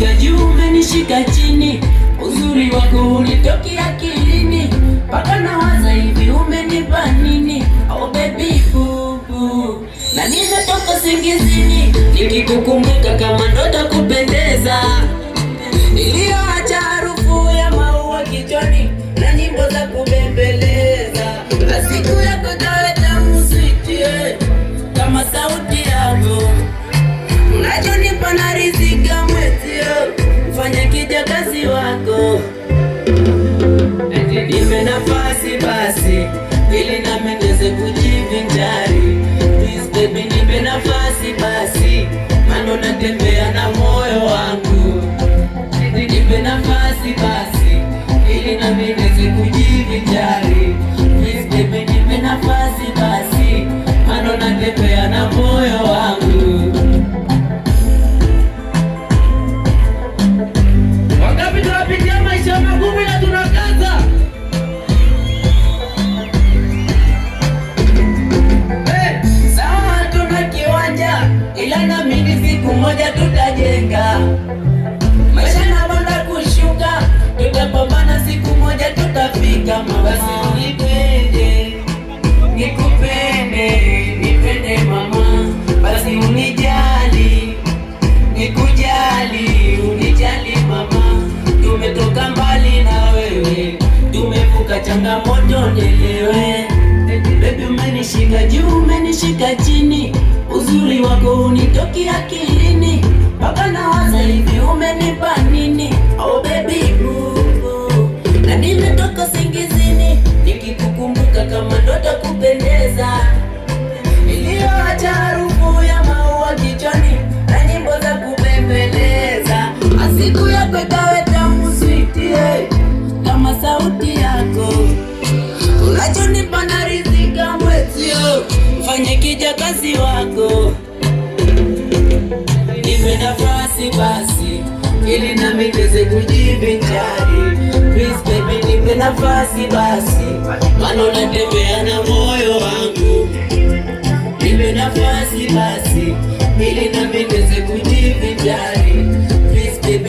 umenishika juu, umenishika chini, uzuri wako unitoki akilini, mpaka nawaza hivi umenipa nini? Oh baby boo boo, na nimetoka singizini nikikukumbuka kama ndoto kupendeza, niliyoacha harufu ya maua kichwani na nyimbo za kubembeleza, na siku yako taweta musitie kama sauti yako, unachonipa na rizika mwezio, fanya kijakazi wako. Nipe nafasi basi ili nami niweze kujivinjari, please baby, nipe nafasi basi, maana natembea na moyo wangu. Nipe nafasi basi ili nami niweze kujivinjari, please baby, nipe nafasi basi, maana natembea na moyo wangu. Wangapi tunapitia maisha magumu na tunakaza? Sawa tuna kiwanja, ila naamini siku moja tutajenga. Maisha na banda kushuka, tutapambana siku moja tutafika. Basi unipende, nikupende, nipende mama. Basi unijali, nikujali, unijali mama. Tumetoka mbali na wewe, tumevuka changamoto nielewe. Baby umenishika juu, umenishika chini, uzuri wako unitoki akilini, mpaka nawaza hivi umenipa nini? Oh baby boo boo, na nimetoka singizini nikikukumbuka kama ndoto kupendeza, niliyoacha harufu ya maua kichwani na nyimbo za kubembeleza, asiku yako ikawe tamu sweetie kama sauti yako, unachonipa na rizika mwezio, fanye kijakazi wako. Nipe nafasi basi ili nami niweze kujivinjari, please baby, nipe nafasi basi, maana natembea na moyo wangu. Nipe nafasi basi ili nami niweze